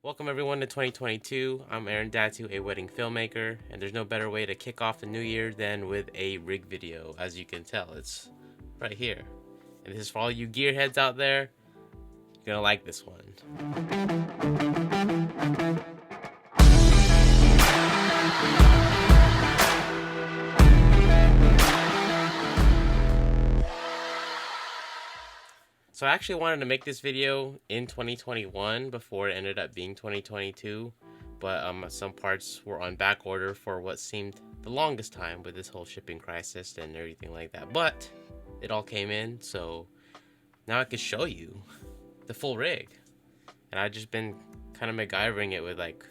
Welcome everyone to 2022. I'm Aaron Datu, a wedding filmmaker, and there's no better way to kick off the new year than with a rig video. As you can tell, it's right here. And this is for all you gearheads out there. You're gonna like this one. So I actually wanted to make this video in 2021 before it ended up being 2022, but some parts were on back order for what seemed the longest time with this whole shipping crisis and everything like that. But it all came in, so now I could show you the full rig. And I've just been kind of MacGyvering it with like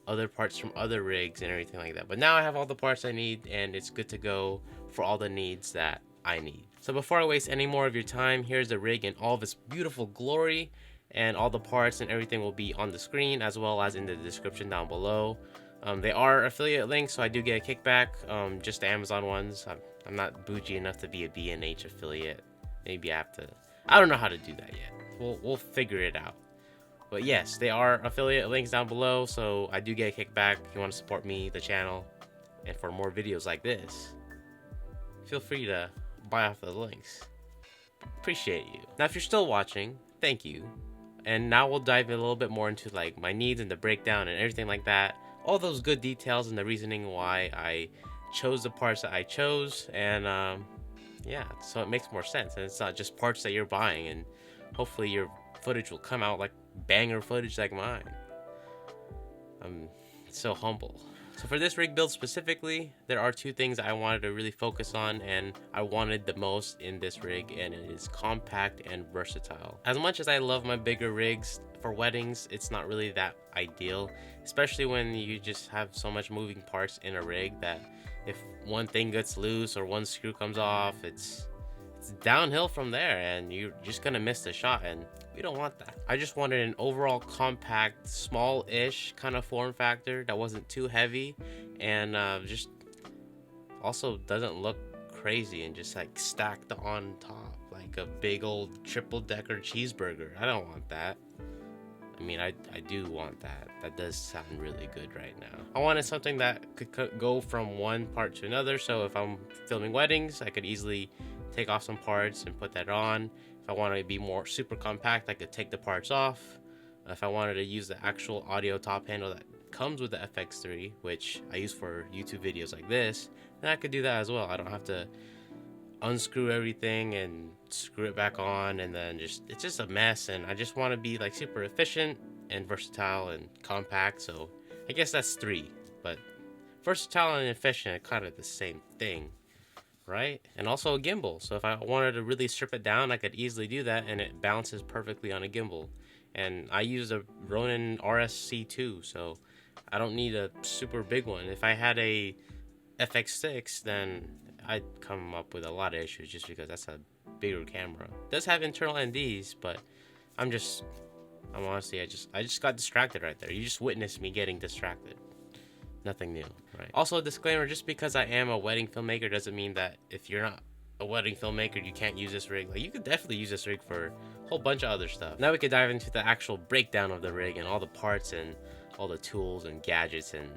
other parts from other rigs and everything like that. But now I have all the parts I need, and it's good to go for all the needs that I need. So before I waste any more of your time, here's the rig in all of its beautiful glory, and all the parts and everything will be on the screen as well as in the description down below. They are affiliate links, so I do get a kickback, just the Amazon ones. I'm not bougie enough to be a B&H affiliate. Maybe I have to, I don't know how to do that yet. We'll figure it out. But yes, they are affiliate links down below, so I do get a kickback if you want to support me, the channel, and for more videos like this, feel free to buy off the links. Appreciate you. Now if you're still watching, thank you. And now we'll dive a little bit more into like my needs and the breakdown and everything like that. All those good details and the reasoning why I chose the parts that I chose. And yeah, so it makes more sense. And it's not just parts that you're buying, and hopefully your footage will come out like banger footage like mine. I'm so humble. So for this rig build specifically, there are two things I wanted to really focus on, and I wanted the most in this rig, and it is compact and versatile. As much as I love my bigger rigs for weddings, it's not really that ideal, especially when you just have so much moving parts in a rig that if one thing gets loose or one screw comes off, it's downhill from there, and you're just gonna miss the shot, and we don't want that. I just wanted an overall compact, small-ish kind of form factor that wasn't too heavy, and just also doesn't look crazy and just like stacked on top like a big old triple-decker cheeseburger. I don't want that. I mean, I do want that. That does sound really good right now. I wanted something that could go from one part to another, so if I'm filming weddings, I could easily take off some parts and put that on. If I wanted to be more super compact, I could take the parts off. If I wanted to use the actual audio top handle that comes with the FX3, which I use for YouTube videos like this, then I could do that as well. I don't have to unscrew everything and screw it back on, and then it's just a mess. And I just want to be like super efficient and versatile and compact. So I guess that's three, but versatile and efficient are kind of the same thing, right? And also a gimbal, so if I wanted to really strip it down, I could easily do that, and it balances perfectly on a gimbal. And I use a Ronin RSC2, so I don't need a super big one. If I had a FX6, then I'd come up with a lot of issues just because that's a bigger camera. It does have internal NDs, but I'm honestly, I just got distracted right there. You just witnessed me getting distracted. Nothing new, right? Also, a disclaimer, just because I am a wedding filmmaker doesn't mean that if you're not a wedding filmmaker, you can't use this rig. Like, you could definitely use this rig for a whole bunch of other stuff. Now we could dive into the actual breakdown of the rig and all the parts and all the tools and gadgets and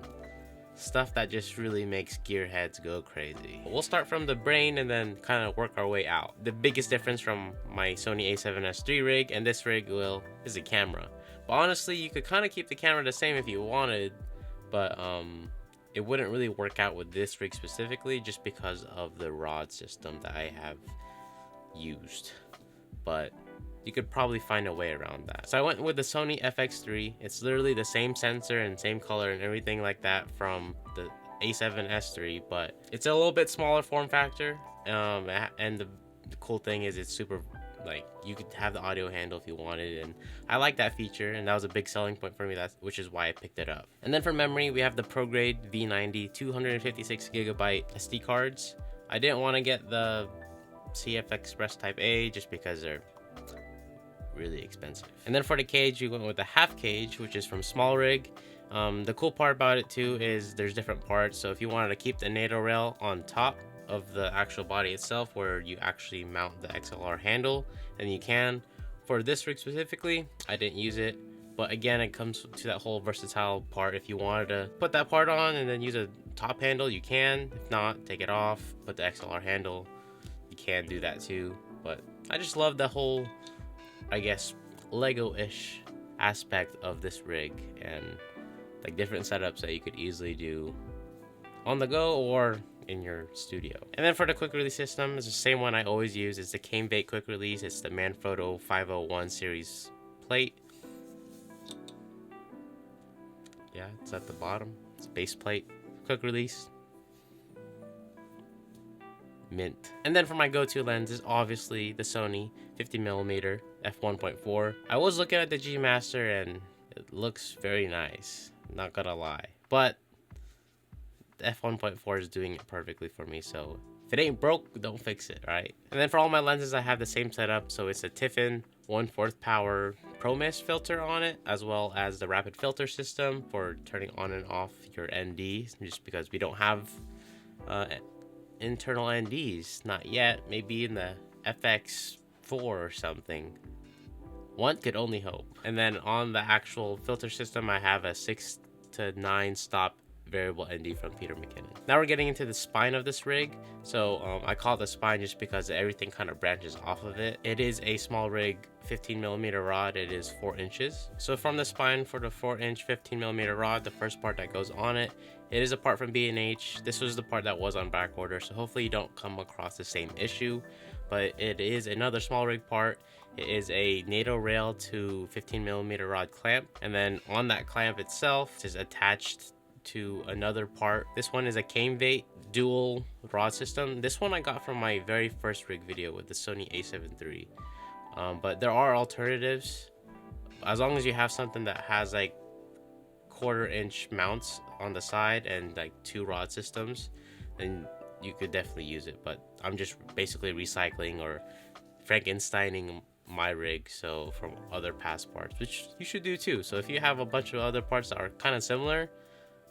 stuff that just really makes gearheads go crazy. We'll start from the brain and then kind of work our way out. The biggest difference from my Sony a7S III rig and this rig is the camera. But honestly, you could kind of keep the camera the same if you wanted, but it wouldn't really work out with this rig specifically just because of the rod system that I have used. But you could probably find a way around that. So I went with the Sony FX3. It's literally the same sensor and same color and everything like that from the a7S III, but it's a little bit smaller form factor. And the cool thing is it's super, like, you could have the audio handle if you wanted, and I like that feature, and that was a big selling point for me, which is why I picked it up. And then for memory, we have the Prograde V90 256GB SD cards. I didn't want to get the CF Express Type A just because they're really expensive. And then for the cage, we went with the half cage, which is from SmallRig. The cool part about it too is there's different parts, so if you wanted to keep the Nato rail on top of the actual body itself, where you actually mount the XLR handle, then you can. For this rig specifically, I didn't use it. But again, it comes to that whole versatile part. If you wanted to put that part on and then use a top handle, you can. If not, take it off, put the XLR handle. You can do that too. But I just love the whole, I guess, Lego-ish aspect of this rig, and like different setups that you could easily do on the go or in your studio. And then for the quick release system, it's the same one I always use. It's the Camvate quick release. It's the Manfrotto 501 series plate. Yeah, it's at the bottom. It's base plate, quick release, mint. And then for my go-to lens is obviously the Sony 50mm f1.4. I was looking at the G Master and it looks very nice, not gonna lie. But the f1.4 is doing it perfectly for me, so if it ain't broke, don't fix it, right? And then for all my lenses, I have the same setup. So it's a Tiffen 1/4 power Promist filter on it, as well as the rapid filter system for turning on and off your NDs, just because we don't have internal NDs, not yet. Maybe in the FX3 or something. One could only hope. And then on the actual filter system, I have a 6 to 9 stop variable ND from McKinnon. Now we're getting into the spine of this rig. So I call it the spine just because everything kind of branches off of it. It is a SmallRig 15mm rod. It is 4 inches. So from the spine for the 4-inch 15mm rod, the first part that goes on it, it is a part from B&H. This was the part that was on back order, so hopefully you don't come across the same issue. But it is another SmallRig part. It is a Nato rail to 15mm rod clamp, and then on that clamp itself is attached to another part. This one is a Camvate dual rod system. This one I got from my very first rig video with the Sony A7 III. But there are alternatives. As long as you have something that has like 1/4 inch mounts on the side and like 2 rod systems, then you could definitely use it. But I'm just basically recycling or Frankensteining my rig, so from other past parts, which you should do too. So if you have a bunch of other parts that are kind of similar,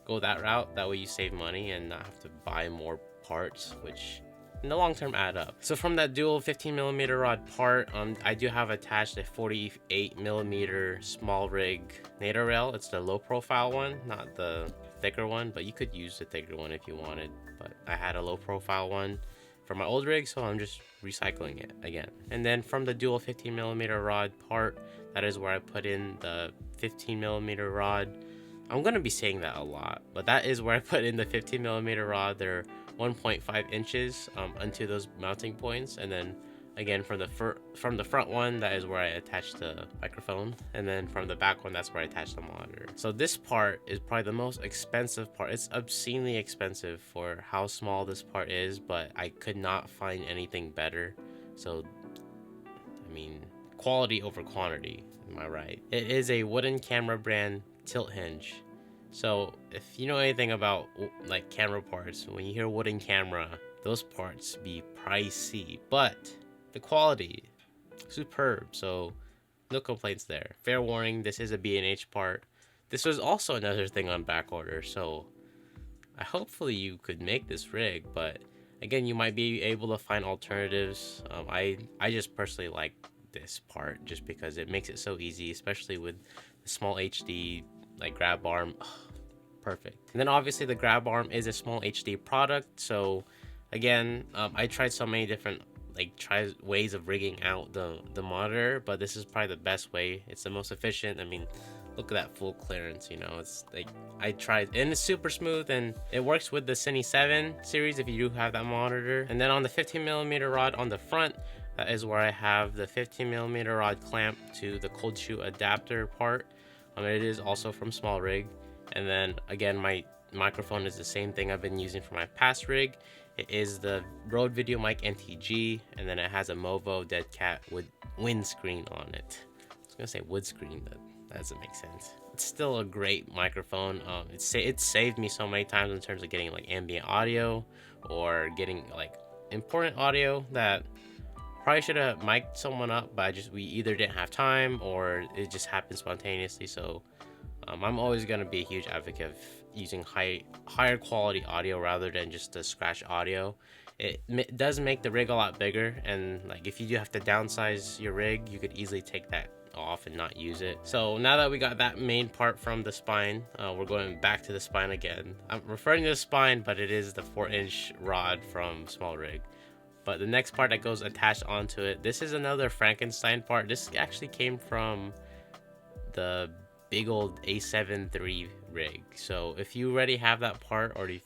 go that route. That way you save money and not have to buy more parts, which in the long term add up. So from that dual 15mm rod part, I do have attached a 48mm SmallRig Nato rail. It's the low profile one, not the thicker one, but you could use the thicker one if you wanted. But I had a low profile one for my old rig, so I'm just recycling it again. And then from the dual 15mm rod part, that is where I put in the 15mm rod. I'm gonna be saying that a lot, but that is where I put in the 15mm rod. They're 1.5 inches onto those mounting points, and then again from the front one, that is where I attach the microphone, and then from the back one, that's where I attach the monitor. So this part is probably the most expensive part. It's obscenely expensive for how small this part is, but I could not find anything better. So I mean, quality over quantity, am I right? It is a wooden camera brand tilt hinge. So if you know anything about like camera parts, when you hear wooden camera, those parts be pricey, but the quality superb, so no complaints there. Fair warning, this is a B&H part. This was also another thing on back order, so hopefully you could make this rig, but again, you might be able to find alternatives. I just personally like this part just because it makes it so easy, especially with the SmallHD like grab arm. Perfect. And then obviously the grab arm is a SmallHD product, so again, I tried so many different ways of rigging out the monitor, but this is probably the best way. It's the most efficient. I mean, look at that full clearance, you know. It's like, I tried, and it's super smooth, and it works with the Cine 7 series if you do have that monitor. And then on the 15mm rod on the front, that is where I have the 15mm rod clamp to the cold shoe adapter part. It is also from SmallRig. And then again, my microphone is the same thing I've been using for my past rig. It is the Rode Videomic NTG, and then it has a Movo Deadcat with windscreen on it. I was gonna say wood screen, but that doesn't make sense. It's still a great microphone. It saved me so many times in terms of getting like ambient audio or getting like important audio that probably should have mic'd someone up, but we either didn't have time or it just happened spontaneously. So I'm always going to be a huge advocate of using higher quality audio rather than just the scratch audio. It does make the rig a lot bigger, and like if you do have to downsize your rig, you could easily take that off and not use it. So now that we got that main part from the spine, we're going back to the spine again. I'm referring to the spine, but it is the 4-inch rod from SmallRig. But the next part that goes attached onto it, this is another Frankenstein part. This actually came from the big old A7 III rig. So if you already have that part, or if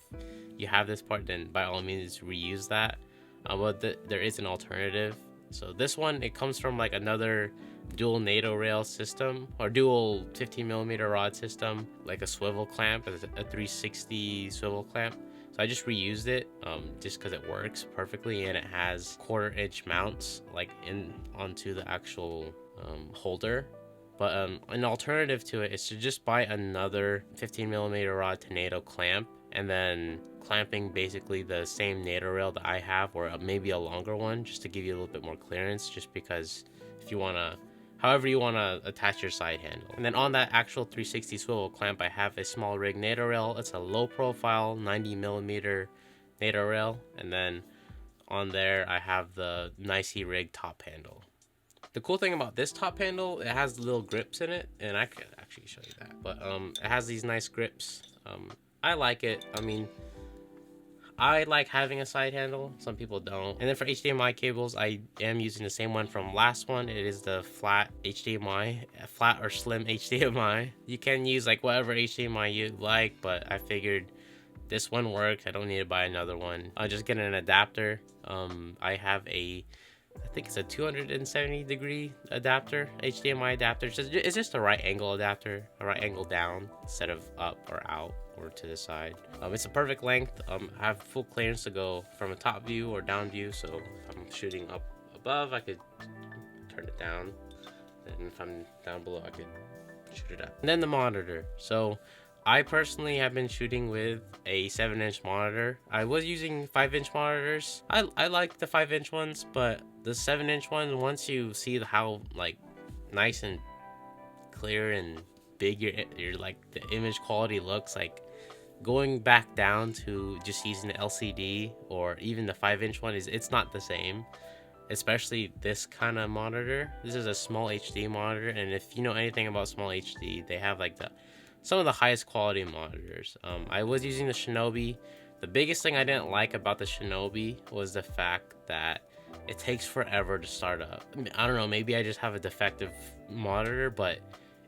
you have this part, then by all means reuse that. But there is an alternative. So this one, it comes from like another dual Nato rail system, or dual 15mm rod system, like a swivel clamp, a 360 swivel clamp. So I just reused it just because it works perfectly, and it has 1/4-inch mounts like onto the actual holder. But an alternative to it is to just buy another 15mm rod to Nato clamp, and then clamping basically the same Nato rail that I have, or maybe a longer one, just to give you a little bit more clearance, just because if you want to, however you want to attach your side handle. And then on that actual 360 swivel clamp, I have a SmallRig Nato rail. It's a low profile 90mm Nato rail, and then on there I have the NiceyRig Top Handle. The cool thing about this top handle, it has little grips in it, and I could actually show you that, but it has these nice grips. I like it. I mean, I like having a side handle. Some people don't. And then for HDMI cables, I am using the same one from last one. It is the flat HDMI, flat or slim HDMI. You can use like whatever HDMI you like, but I figured this one works. I don't need to buy another one. I'll just get an adapter. I have I think it's a 270-degree adapter, HDMI adapter. It's just a right angle adapter, a right angle down instead of up or out or to the side. It's a perfect length. I have full clearance to go from a top view or down view. So if I'm shooting up above, I could turn it down, and if I'm down below, I could shoot it up. And then the monitor. So I personally have been shooting with a 7-inch monitor. I was using 5-inch monitors. I like the 5-inch ones, but the 7-inch one, once you see how like nice and clear and big your like the image quality looks, like going back down to just using the LCD or even the 5-inch one it's not the same. Especially this kind of monitor. This is a SmallHD monitor, and if you know anything about SmallHD, they have like some of the highest quality monitors. I was using the Shinobi. The biggest thing I didn't like about the Shinobi was the fact that it takes forever to start up. I don't know, maybe I just have a defective monitor, but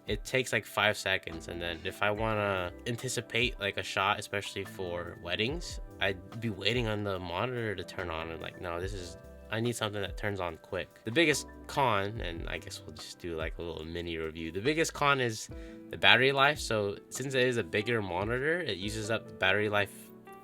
it takes like 5 seconds. And then if I want to anticipate like a shot, especially for weddings, I'd be waiting on the monitor to turn on, and like, no, I need something that turns on quick. The biggest con, and I guess we'll just do like a little mini review. The biggest con is the battery life. So since it is a bigger monitor, it uses up the battery life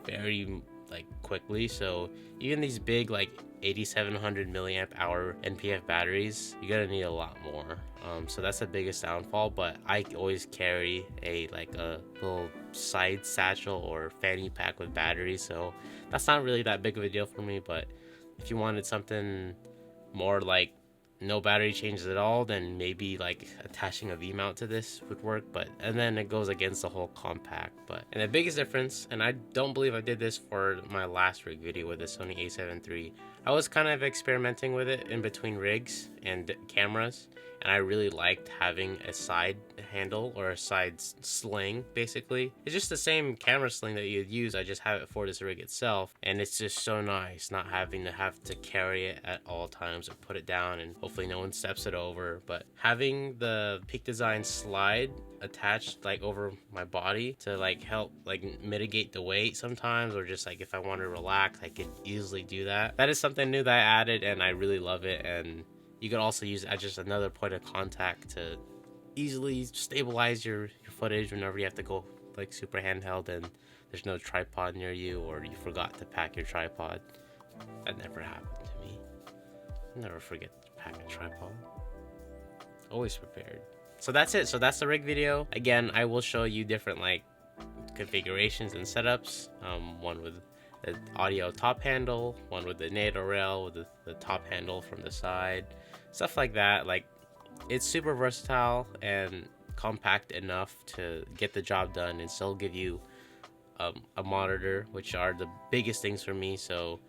very like quickly. So even these big like 8700 milliamp hour NPF batteries, you're gonna need a lot more. So that's the biggest downfall. But I always carry a little side satchel or fanny pack with batteries, so that's not really that big of a deal for me. But if you wanted something more like no battery changes at all, then maybe like attaching a V-mount to this would work. And then it goes against the whole compact. And the biggest difference, and I don't believe I did this for my last rig video with the Sony A7 III, I was kind of experimenting with it in between rigs and cameras, and I really liked having a side handle or a side sling. Basically, it's just the same camera sling that you'd use. I just have it for this rig itself, and it's just so nice not having to carry it at all times or put it down, and hopefully no one steps it over. But having the Peak Design slide attached like over my body to like help like mitigate the weight sometimes, or just like if I want to relax, I could easily do that. That is something new that I added, and I really love it. And you could also use it as just another point of contact to easily stabilize your footage whenever you have to go like super handheld and there's no tripod near you, or you forgot to pack your tripod. That never happened to me. I never forget to pack a tripod. Always prepared. So that's it. So that's the rig video. Again, I will show you different like configurations and setups. One with the audio top handle, one with the Nato rail with the top handle from the side, stuff like that. Like, it's super versatile and compact enough to get the job done and still give you a monitor, which are the biggest things for me. So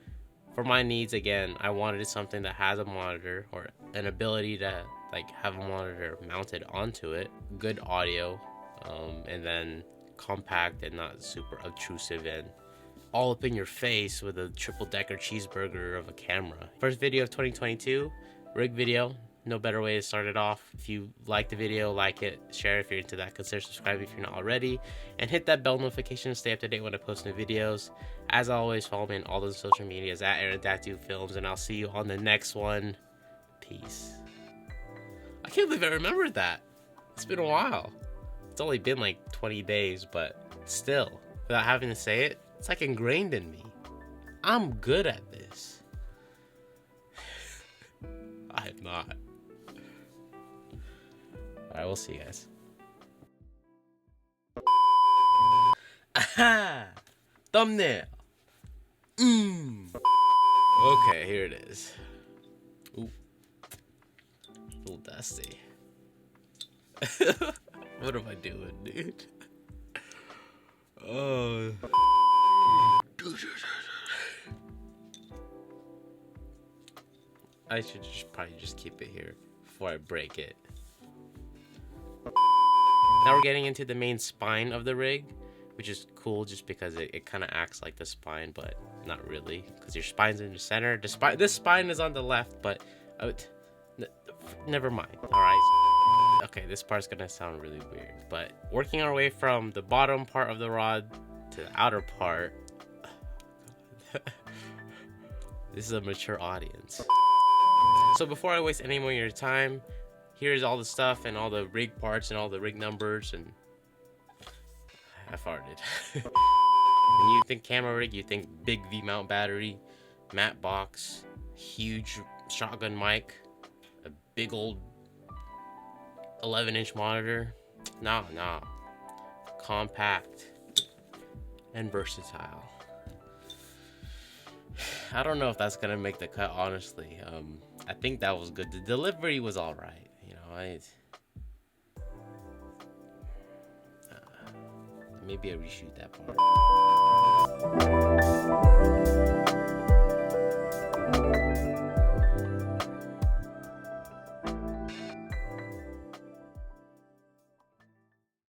for my needs, again, I wanted something that has a monitor or an ability to like have a monitor mounted onto it, good audio, and then compact and not super obtrusive and all up in your face with a triple decker cheeseburger of a camera. First video of 2022, rig video. No better way to start it off. If you like the video, like it, share it if you're into that, consider subscribing if you're not already, and hit that bell notification to stay up to date when I post new videos. As always, follow me on all those social medias at AaronTattooFilms, and I'll see you on the next one. Peace. I can't believe I remembered that. It's been a while. It's only been like 20 days, but still, without having to say it, it's like ingrained in me. I'm good at this. I'm not. Alright, we'll see you guys. Aha! Thumbnail! Okay, here it is. Ooh. A little dusty. What am I doing, dude? Oh. I should probably just keep it here before I break it. Now we're getting into the main spine of the rig, which is cool just because it kind of acts like the spine, but not really, because your spine's in the center. This spine is on the left, but never mind. All right. Okay, this part's gonna sound really weird, but working our way from the bottom part of the rod to the outer part. This is a mature audience. So before I waste any more of your time, here's all the stuff and all the rig parts and all the rig numbers, and I farted. When you think camera rig, you think big V-mount battery, matte box, huge shotgun mic, a big old 11-inch monitor. Nah. Compact and versatile. I don't know if that's gonna make the cut, honestly. I think that was good. The delivery was all right. You know, maybe I reshoot that part.